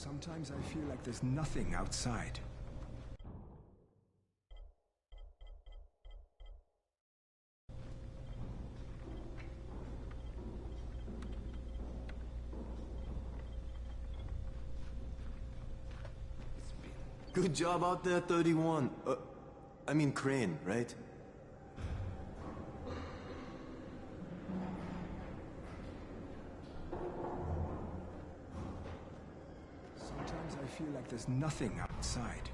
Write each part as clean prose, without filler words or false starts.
Sometimes I feel like there's nothing outside. Good job out there, 31. I mean Crane, right? Sometimes I feel like there's nothing outside.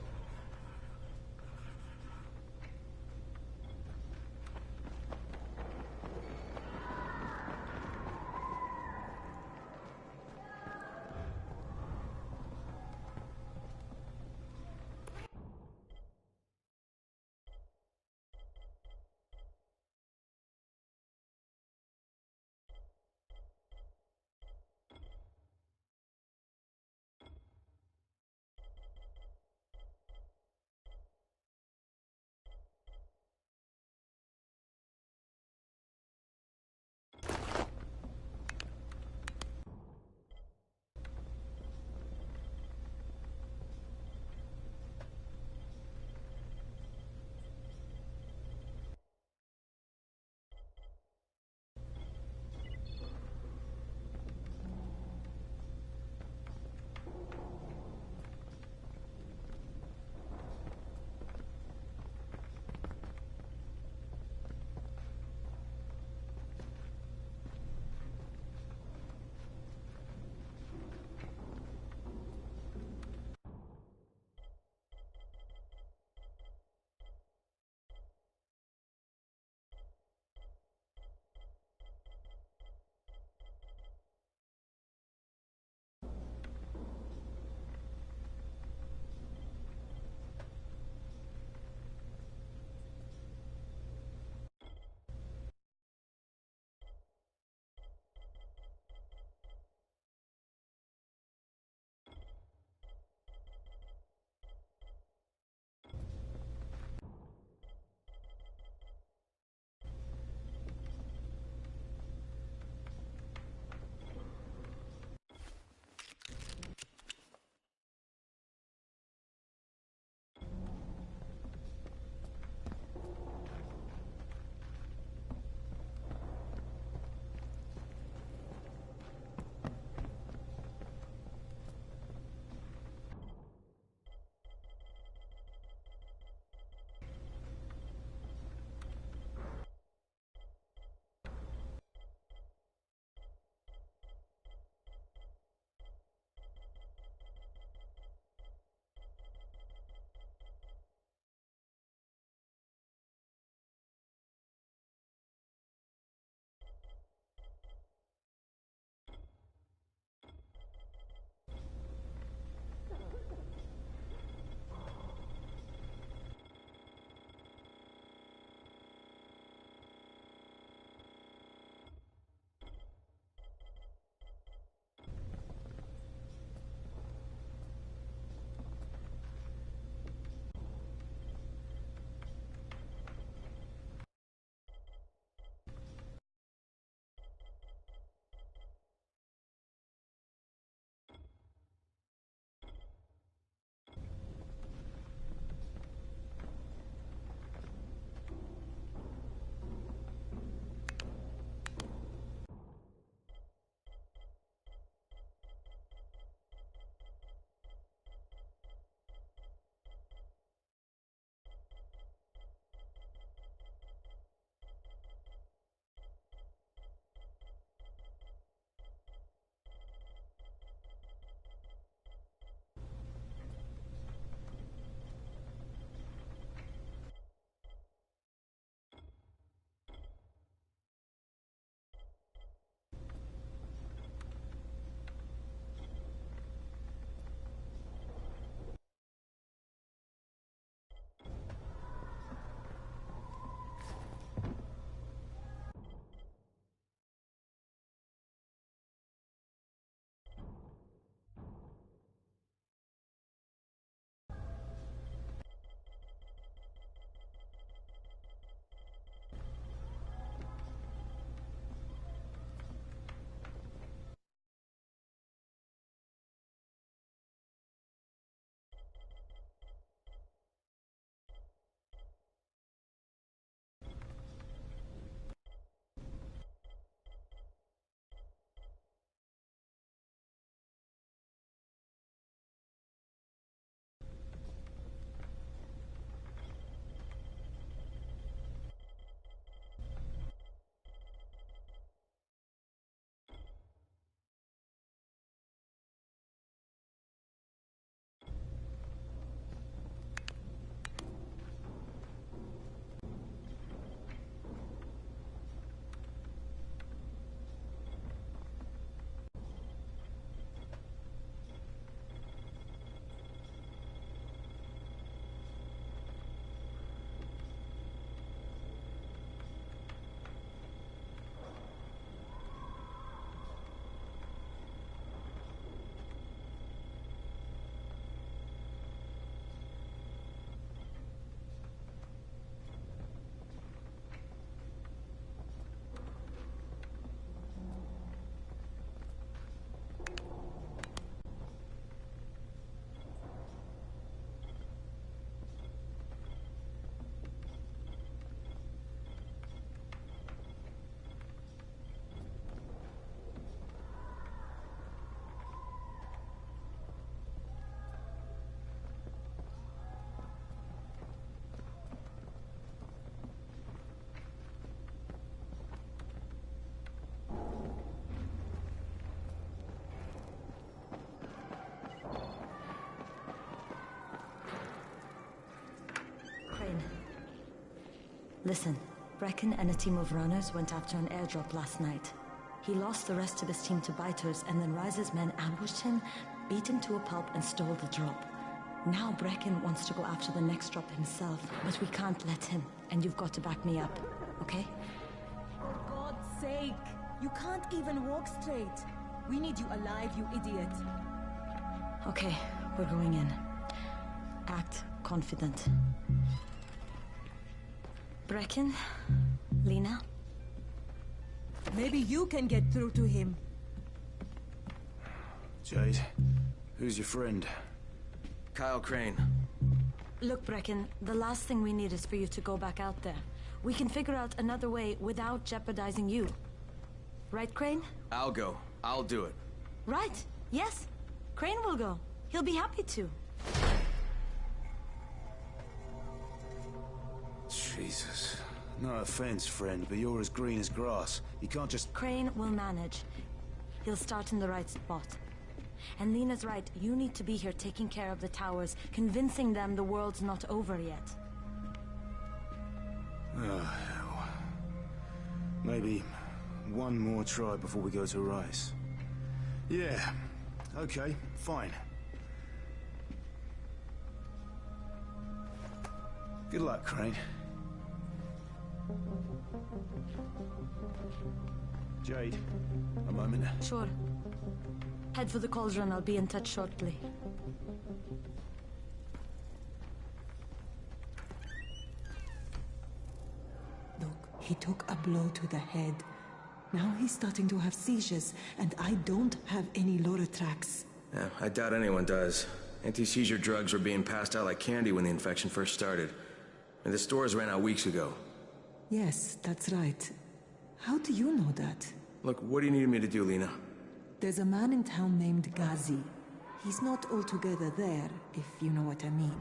Listen, Brecken and a team of runners went after an airdrop last night. He lost the rest of his team to biters, and then Rise's men ambushed him, beat him to a pulp, and stole the drop. Now Brecken wants to go after the next drop himself, but we can't let him, and you've got to back me up, okay? For God's sake! You can't even walk straight. We need you alive, you idiot. Okay, we're going in. Act confident. Brecken? Lena? Maybe you can get through to him. Jade, who's your friend? Kyle Crane. Look, Brecken, the last thing we need is for you to go back out there. We can figure out another way without jeopardizing you. Right, Crane? I'll go. I'll do it. Right. Yes. Crane will go. He'll be happy to. Jesus. No offense, friend, but you're as green as grass. You can't just... Crane will manage. He'll start in the right spot. And Lena's right, you need to be here taking care of the towers, convincing them the world's not over yet. Oh, hell. Maybe one more try before we go to Rice. Yeah, okay, fine. Good luck, Crane. Jade, a moment. Sure. Head for the cauldron, I'll be in touch shortly. Look, he took a blow to the head. Now he's starting to have seizures, and I don't have any Loratrax. Yeah, I doubt anyone does. Anti-seizure drugs were being passed out like candy when the infection first started. And the stores ran out weeks ago. Yes, that's right. How do you know that? Look, what do you need me to do, Lena? There's a man in town named Ghazi. He's not altogether there, if you know what I mean.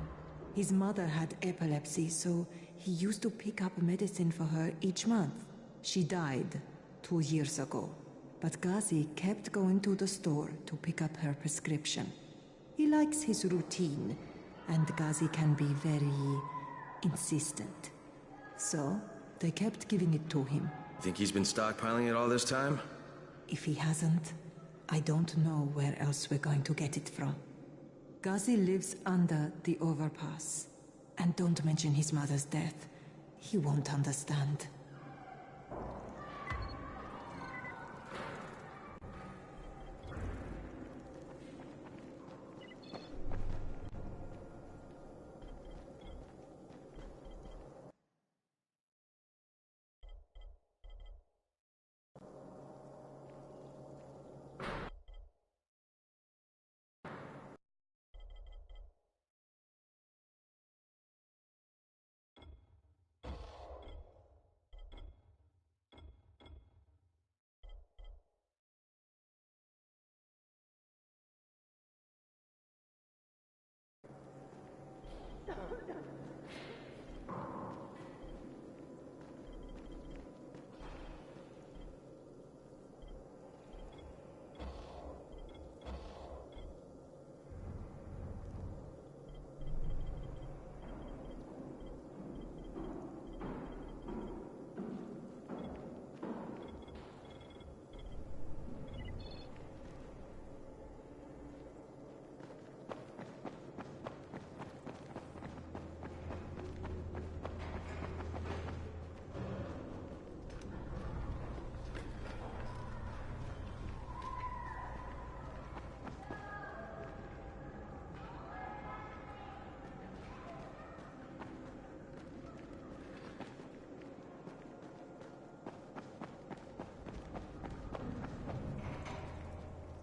His mother had epilepsy, so he used to pick up medicine for her each month. She died 2 years ago, but Ghazi kept going to the store to pick up her prescription. He likes his routine, and Ghazi can be very insistent. So, they kept giving it to him. Think he's been stockpiling it all this time? If he hasn't, I don't know where else we're going to get it from. Ghazi lives under the overpass. And don't mention his mother's death. He won't understand.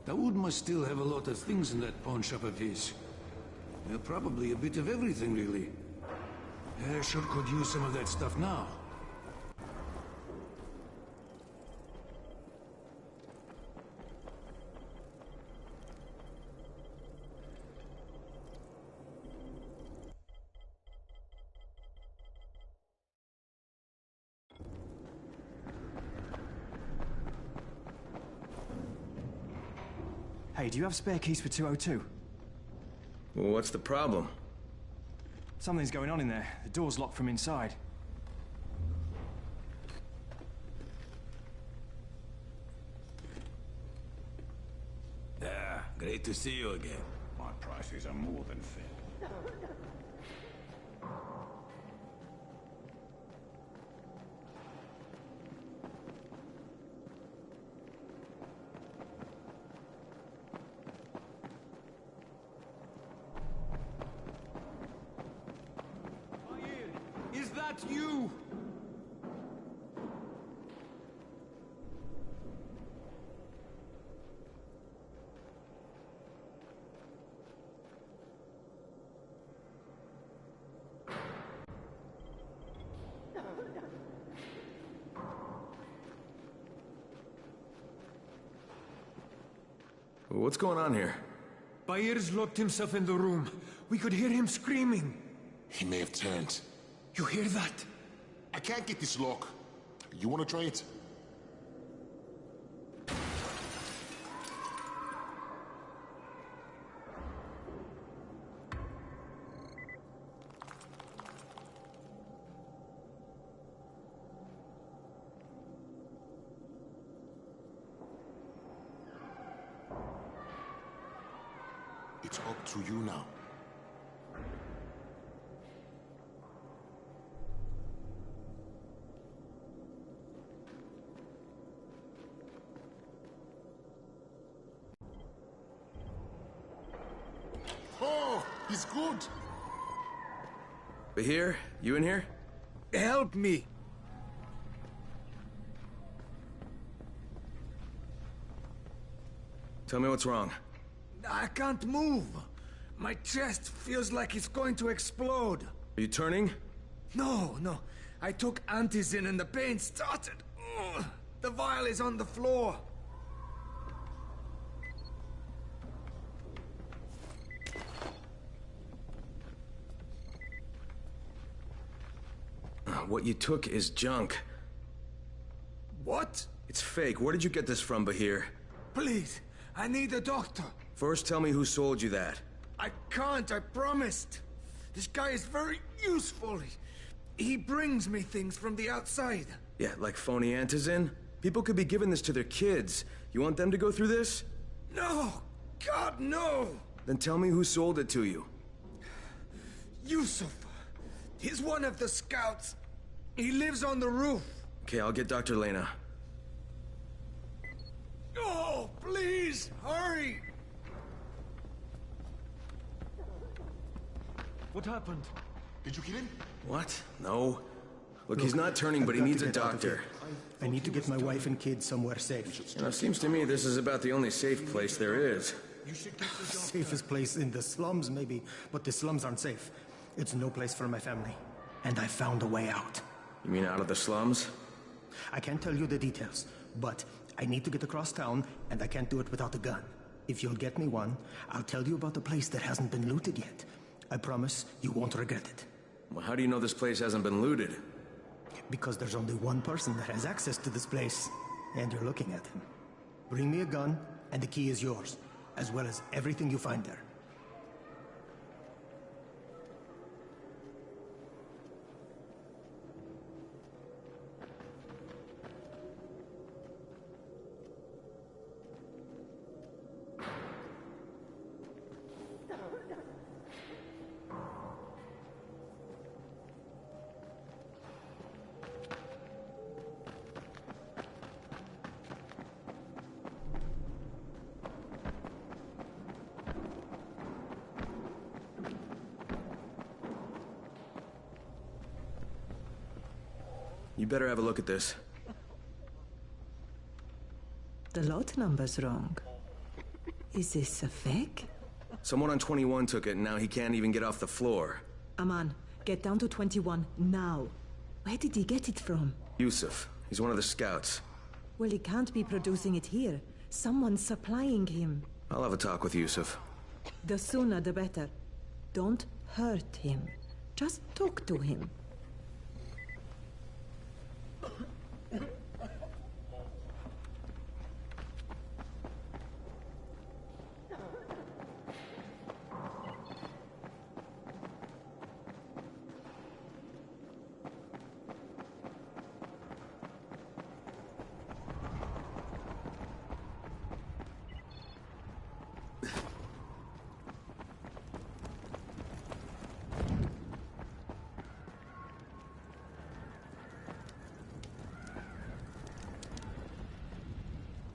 Daoud must still have a lot of things in that pawn shop of his. Yeah, probably a bit of everything, really. Sure could use some of that stuff now. Hey, do you have spare keys for 202? Well, what's the problem? Something's going on in there. The door's locked from inside. great to see you again. My prices are more than fair. Is that you? What's going on here? Bayir's locked himself in the room. We could hear him screaming. He may have turned. You hear that? I can't get this lock. You want to try it? It's up to you now. Oh, he's good. Bahir, you in here? Help me! Tell me what's wrong. I can't move. My chest feels like it's going to explode. Are you turning? No. I took antizin and the pain started. Ugh. The vial is on the floor. What you took is junk. What? It's fake. Where did you get this from, Bahir? Please, I need a doctor. First, tell me who sold you that. I can't, I promised. This guy is very useful. He brings me things from the outside. Yeah, like phony antizin? People could be giving this to their kids. You want them to go through this? No! God, no! Then tell me who sold it to you. Yusuf. He's one of the scouts. He lives on the roof. Okay, I'll get Dr. Lena. Oh, please, hurry! What happened? Did you kill him? What? No. Look, he's not turning, but he needs a doctor. I need to get my wife and kids somewhere safe. You know, seems to me this is about the only safe place there is. Safest place in the slums, maybe, but the slums aren't safe. It's no place for my family. And I found a way out. You mean out of the slums? I can't tell you the details, but I need to get across town, and I can't do it without a gun. If you'll get me one, I'll tell you about a place that hasn't been looted yet. I promise you won't regret it. Well, how do you know this place hasn't been looted? Because there's only one person that has access to this place, and you're looking at him. Bring me a gun, and the key is yours, as well as everything you find there. You better have a look at this. The lot number's wrong. Is this a fake? Someone on 21 took it, and now he can't even get off the floor. Aman, get down to 21, now. Where did he get it from? Yusuf. He's one of the scouts. Well, he can't be producing it here. Someone's supplying him. I'll have a talk with Yusuf. The sooner the better. Don't hurt him. Just talk to him.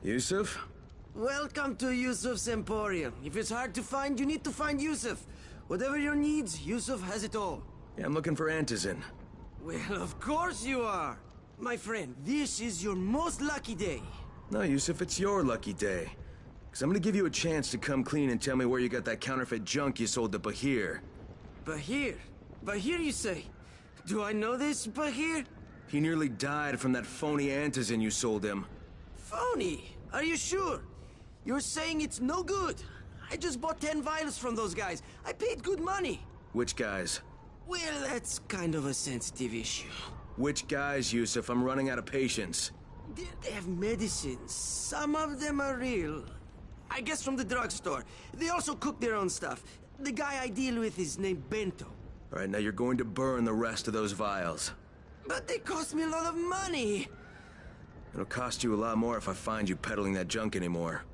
Yusuf? Welcome to Yusuf's Emporium. If it's hard to find, you need to find Yusuf. Whatever your needs, Yusuf has it all. Yeah, I'm looking for Antizin. Well, of course you are. My friend, this is your most lucky day. No, Yusuf, it's your lucky day. Because I'm gonna give you a chance to come clean and tell me where you got that counterfeit junk you sold to Bahir. Bahir? Bahir, you say? Do I know this, Bahir? He nearly died from that phony Antizin you sold him. Phony? Are you sure? You're saying it's no good? I just bought 10 vials from those guys. I paid good money. Which guys? Well, that's kind of a sensitive issue. Which guys, Yusuf? I'm running out of patience. They have medicines. Some of them are real. I guess from the drugstore. They also cook their own stuff. The guy I deal with is named Bento. All right, now you're going to burn the rest of those vials. But they cost me a lot of money. It'll cost you a lot more if I find you peddling that junk anymore.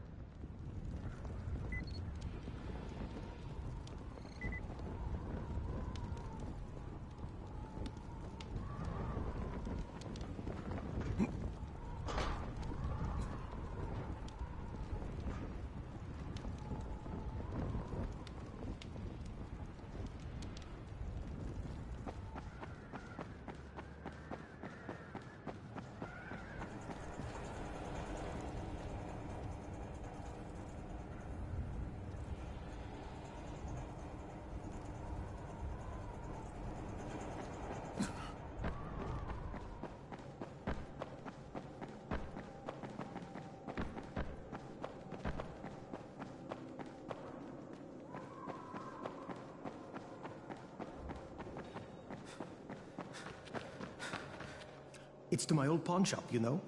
It's to my old pawn shop, you know?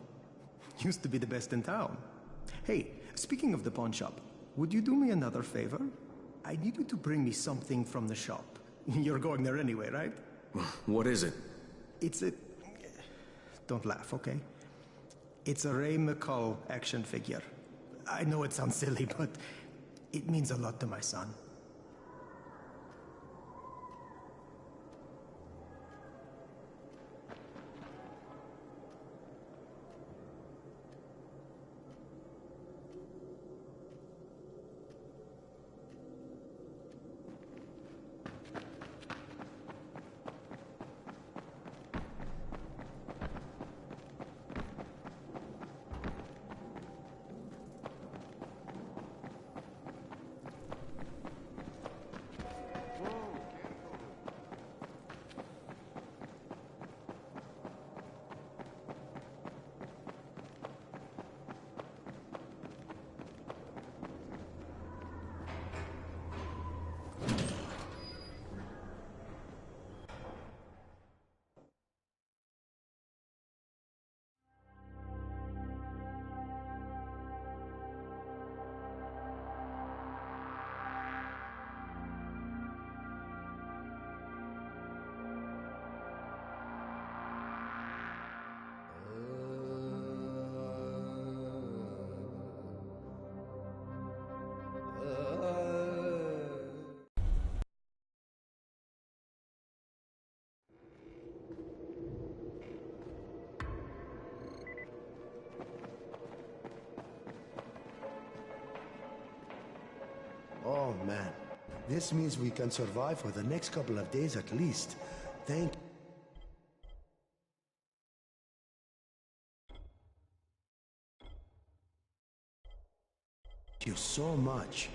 Used to be the best in town. Hey, speaking of the pawn shop, would you do me another favor? I need you to bring me something from the shop. You're going there anyway, right? What is it? It's a... Don't laugh, okay? It's a Ray McCall action figure. I know it sounds silly, but it means a lot to my son. Oh, man. This means we can survive for the next couple of days at least. Thank you so much.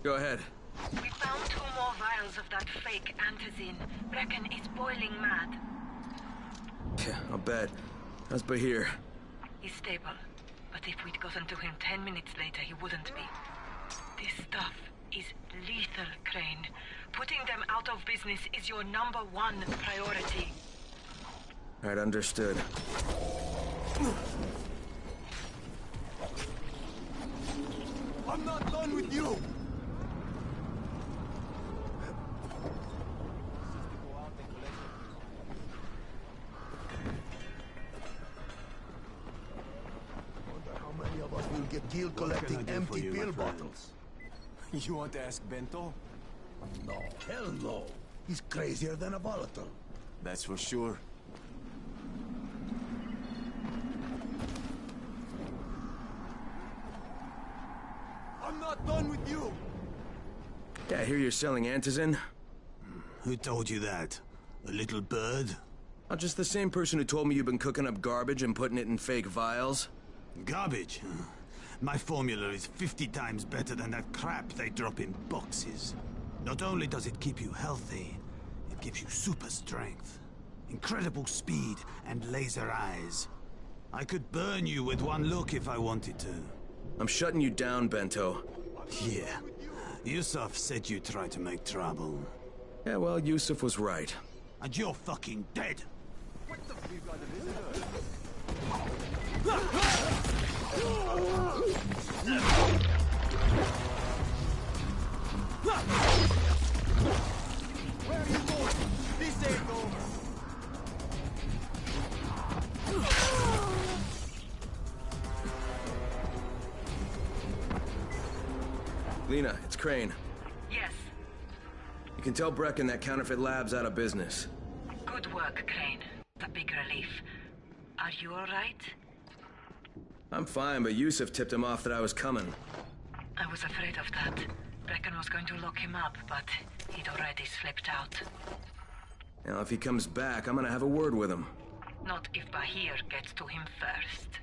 Go ahead. We found 2 more vials of that fake antizin. Brecken is boiling mad. Yeah, I'll bet. How's Bahir? He's stable. But if we'd gotten to him 10 minutes later, he wouldn't be. This stuff is lethal, Crane. Putting them out of business is your #1 priority. Alright, understood. I'm not done with you! We'll get killed collecting empty pill bottles. You want to ask Bento? No, hell no. He's crazier than a volatile. That's for sure. I'm not done with you! Yeah, I hear you're selling antizin. Who told you that? A little bird? Not just the same person who told me you've been cooking up garbage and putting it in fake vials. Garbage? My formula is 50 times better than that crap they drop in boxes. Not only does it keep you healthy, it gives you super strength, incredible speed, and laser eyes. I could burn you with one look if I wanted to. I'm shutting you down, Bento. Yeah. Yusuf said you tried to make trouble. Yeah, well, Yusuf was right. And you're fucking dead! What the... We've got a visitor. Where are you going? This ain't over. Lena, it's Crane. Yes. You can tell Brecken that counterfeit lab's out of business. Good work, Crane. A big relief. Are you all right? I'm fine, but Yusuf tipped him off that I was coming. I was afraid of that. Brecken was going to lock him up, but he'd already slipped out. Now, if he comes back, I'm gonna have a word with him. Not if Bahir gets to him first.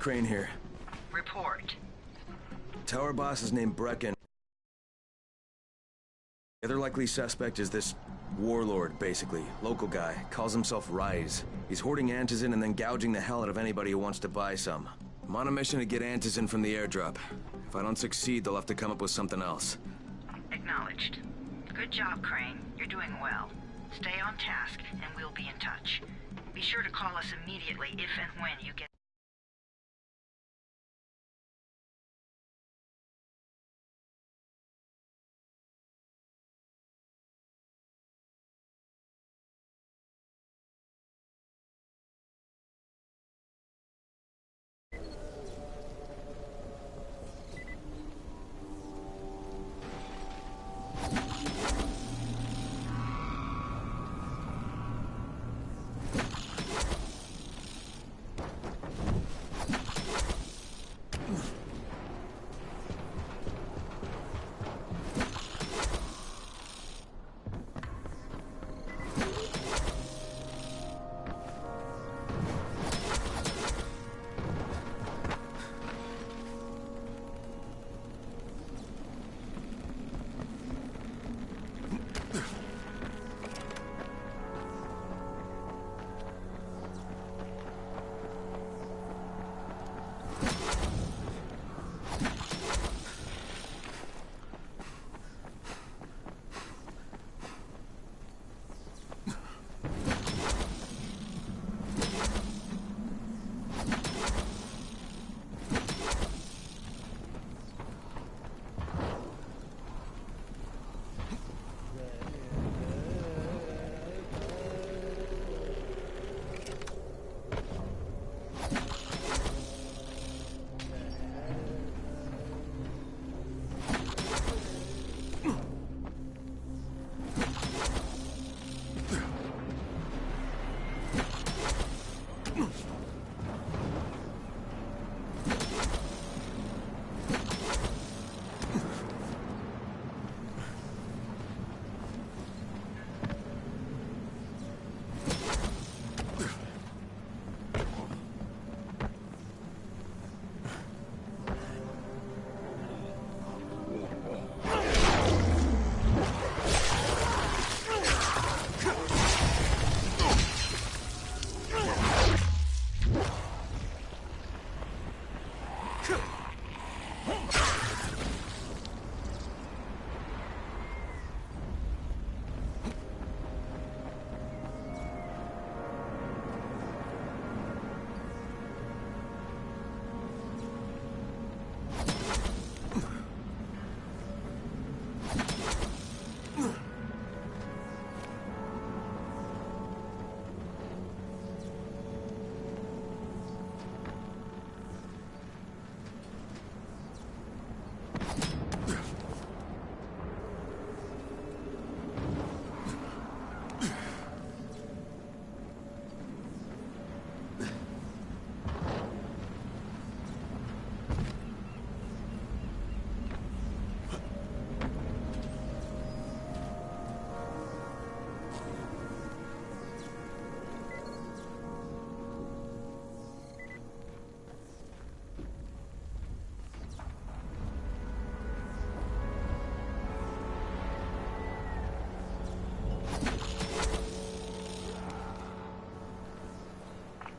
Crane here. Report. Tower boss is named Brecken. The other likely suspect is this warlord, basically. Local guy. Calls himself Rise. He's hoarding antizin and then gouging the hell out of anybody who wants to buy some. I'm on a mission to get antizin from the airdrop. If I don't succeed, they'll have to come up with something else. Acknowledged. Good job, Crane. You're doing well. Stay on task, and we'll be in touch. Be sure to call us immediately if and when you get...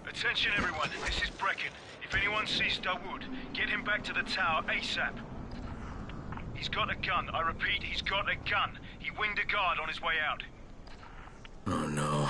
Attention everyone, this is Brecken. If anyone sees Dawood, get him back to the tower ASAP. He's got a gun. I repeat, he's got a gun. He winged a guard on his way out. Oh no.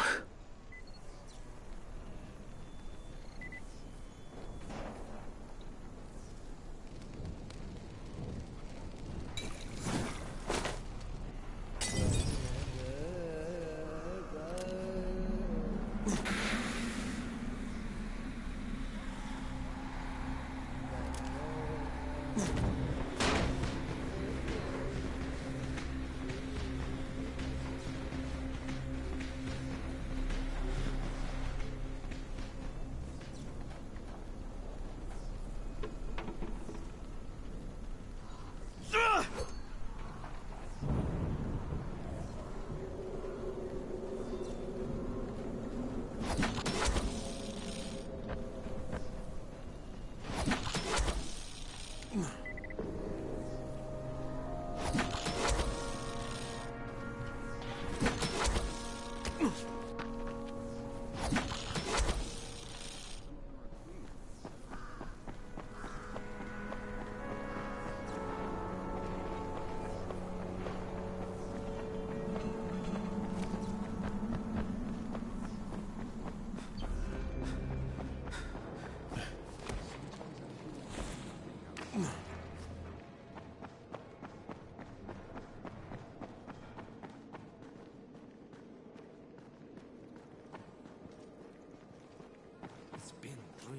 It's been 3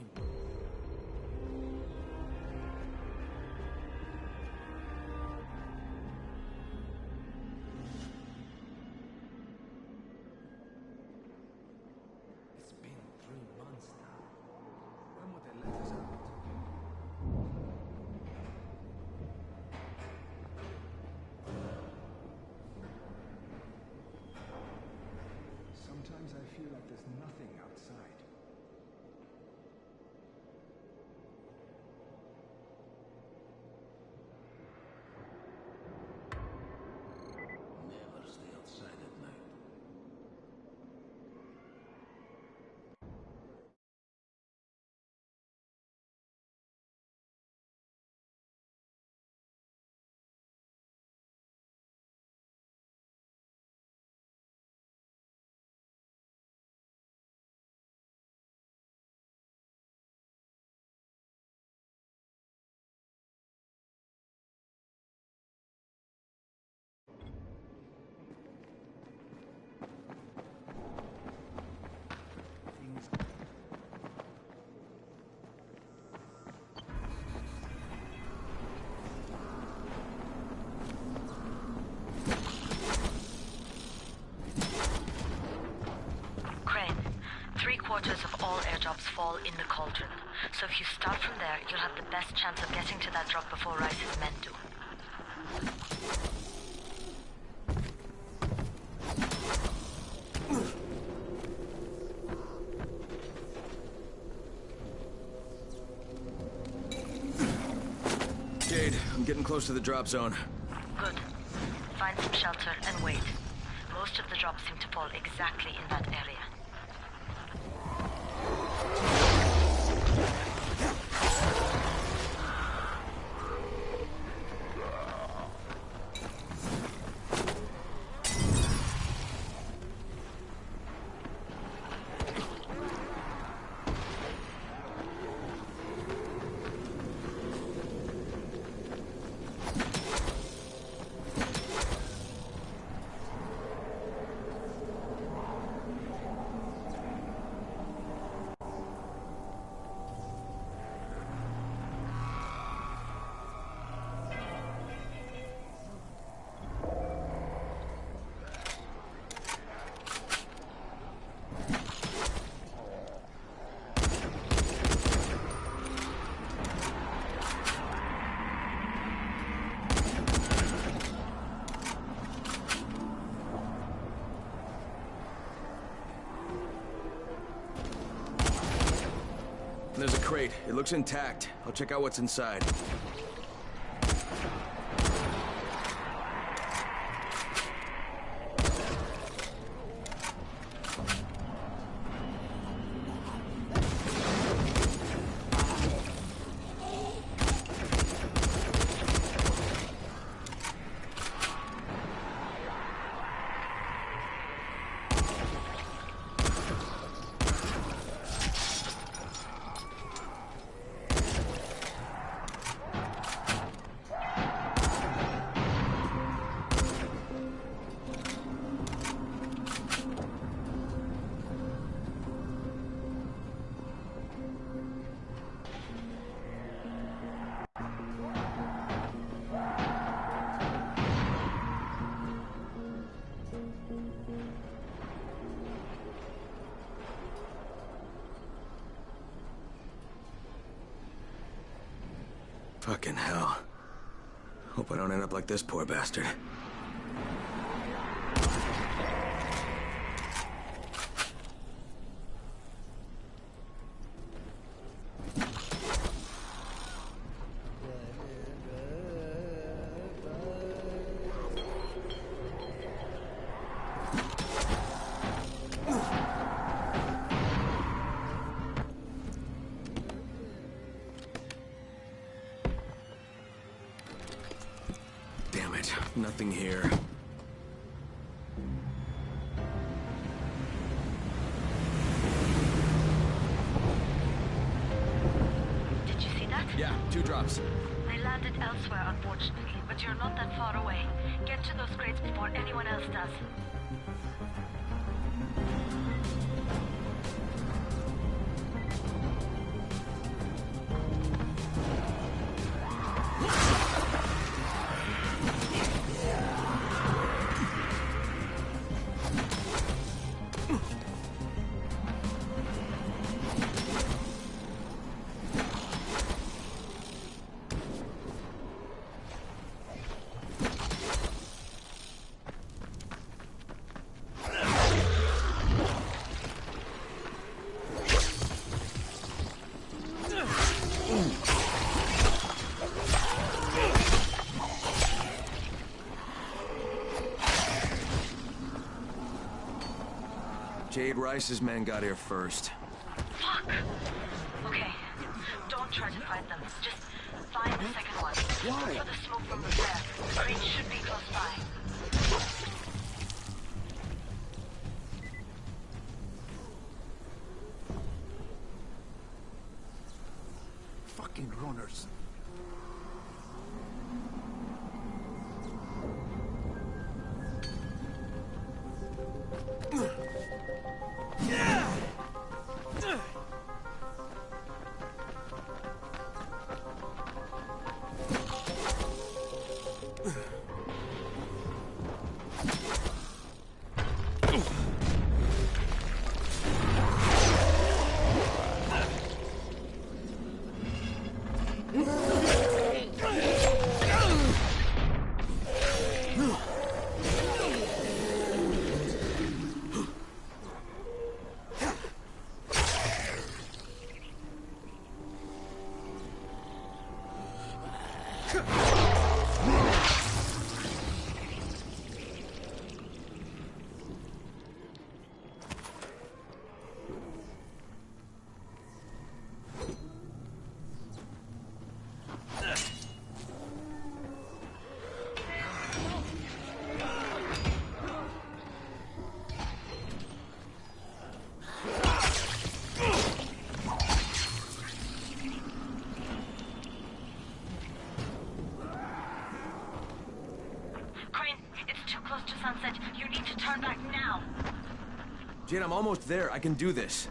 It's been 3 months now. When would they let us out? Sometimes I feel like there's nothing outside. Never stay outside at night. Crane, 3/4 of all airdrops fall in the cauldron. So if you start from there, you'll have the best chance of getting to that drop before Rice's men do. Jade, I'm getting close to the drop zone. Good. Find some shelter and wait. Most of the drops seem to fall exactly in that area. There's a crate. It looks intact. I'll check out what's inside. Fucking hell. Hope I don't end up like this poor bastard. Nothing here. Did you see that? Yeah, 2 drops. They We landed elsewhere, unfortunately, but you're not that far away. Get to those crates before anyone else does. Jade Rice's men got here first. Fuck! Okay, don't try to fight them. Just find the second one. Why? Look for the smoke from the flare. The crate should be close by. Fucking runners. Jade, I'm almost there. I can do this.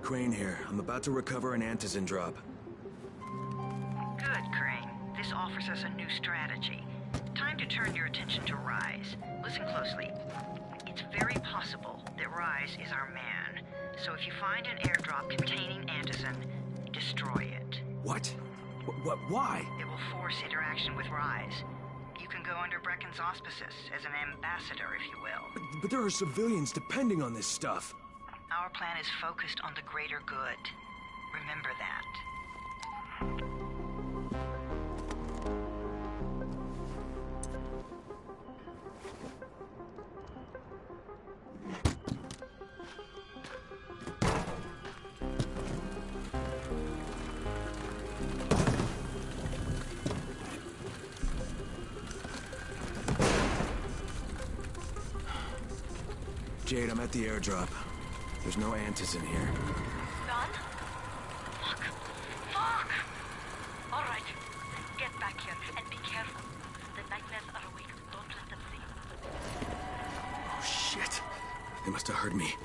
Crane here. I'm about to recover an Antizin drop. Good, Crane. This offers us a new strategy. Time to turn your attention to Rise. Listen closely. It's very possible that Rise is our man. So if you find an airdrop containing Antizin, destroy it. What? Why? It will force interaction with Rise. You can go under Brecken's auspices as an ambassador, if you will. But there are civilians depending on this stuff. Our plan is focused on the greater good. Remember that. Jade, I'm at the airdrop. There's no Antizin here. Done? Fuck. Fuck! All right. Get back here and be careful. The nightmares are awake. Don't let them see you. Oh, shit. They must have heard me.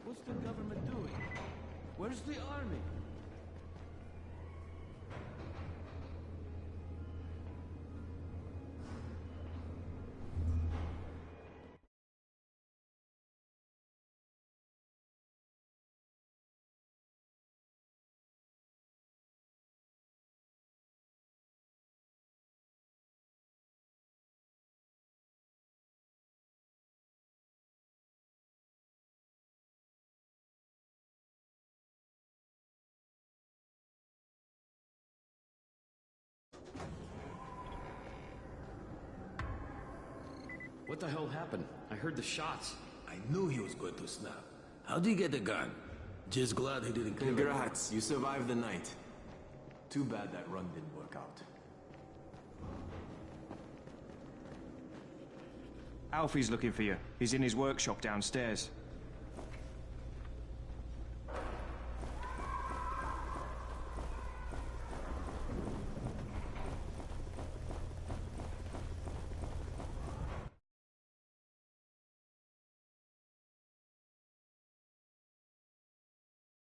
What's the government doing? Where's the army? What the hell happened? I heard the shots. I knew he was going to snap. How'd he get the gun? Just glad he didn't kill him. Congrats, you survived the night. Too bad that run didn't work out. Alfie's looking for you. He's in his workshop downstairs.